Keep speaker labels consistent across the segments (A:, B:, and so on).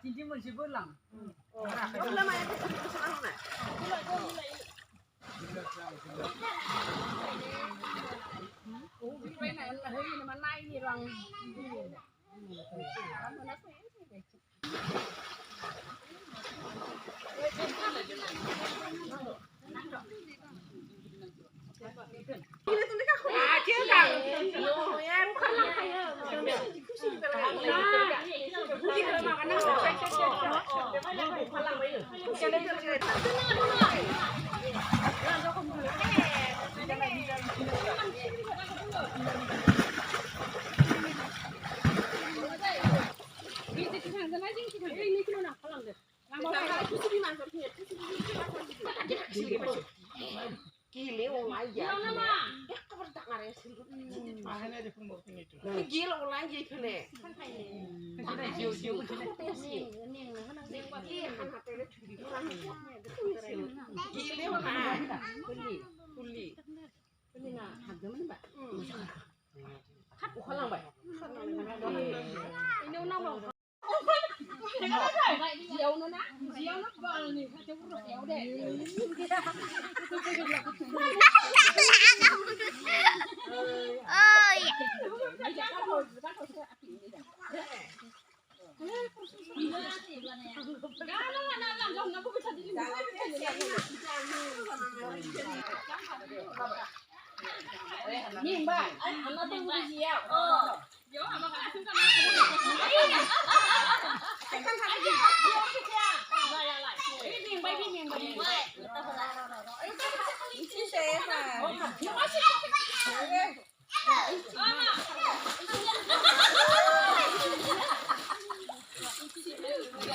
A: Cincin masih belang. Nhìn bà, nó từng cái gì ạ? Dấu hả mà cả chúng ta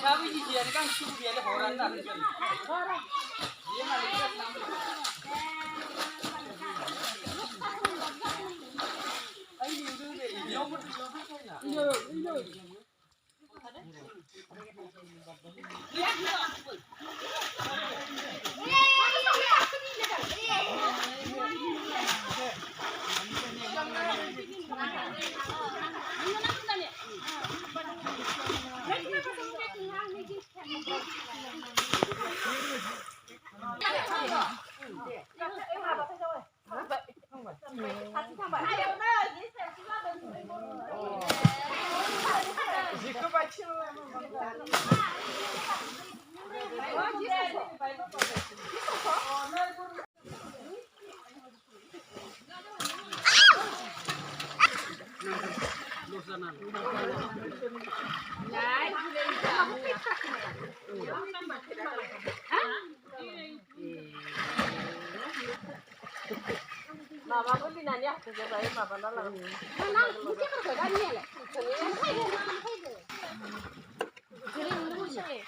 A: Sabi di dia kan suku dia le horan dah. Dia malah dia nama. Ai ni tu deh, dia pun dia kan. Mama Bolina ya, kerja baik Mama dalam. Mana? Mungkin kerja ni le. Jadi dulu sih.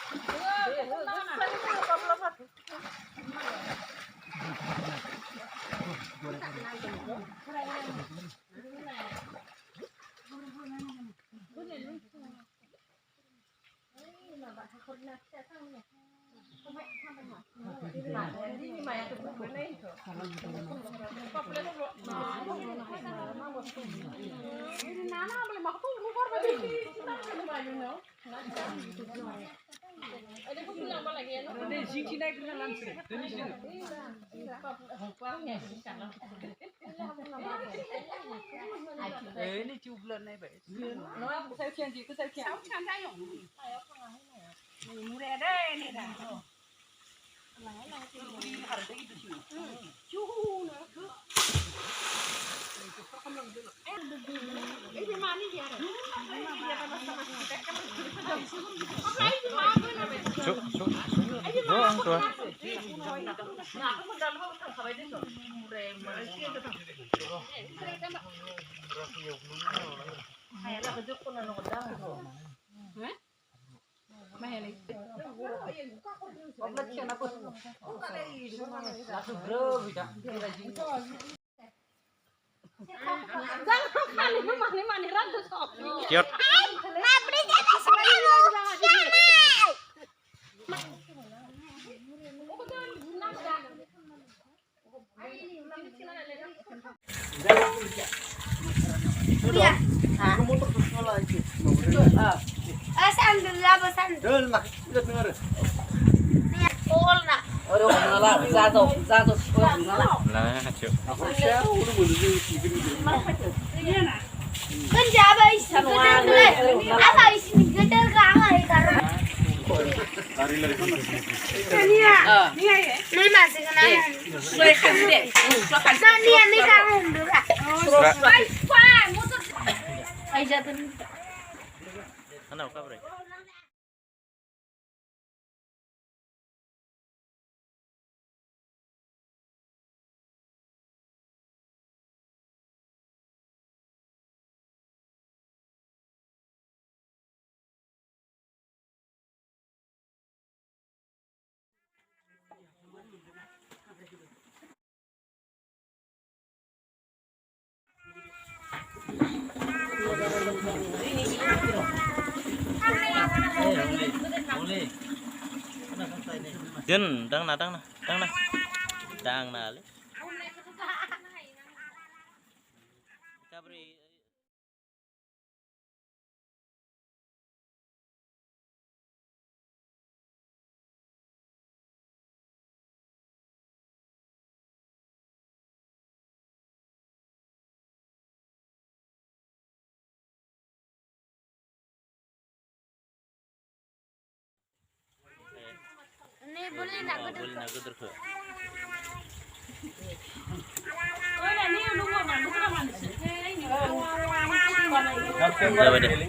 B: Ini cublan nih, Pak. Nó sao chuyện gì cứ sao chuyện. Sáu chuyện đây rồi. Mua đây đây này đã. Harga itu sih. Cuhu nah. Ini mana dia?
C: Cuk. Doang tuh.
B: Nah, aku dalam mau sampai di situ. Ayah kerja pun anu kedang. Hah? Mahal itu. Obat siapa pun. Langsung bro bisa. Jangan mani rantu sok.
C: Ciot.
D: Nabri jadi sepuluh. Iya. Sandal apa sandal?
B: Dul mak, sudah dengar.
D: Pol nak.
B: Aduh, mengalah, jatuh.
C: Nah, cuk.
B: Aku siapa udah boleh bikin gitu.
D: Kan jaba isi gedel. Apa isi gedel kamu itu?
B: Lari sana.
D: Nia. Nia masih kenal.
B: Suai kasih.
D: Nah, Nia ni kamu dulu. Wah, motor. Ayo jatuh.
C: Mana kabar? Jin, đang na. Li. Kabri.
D: Ini Bolina
C: Bolina gudurku.
B: Dapat deh.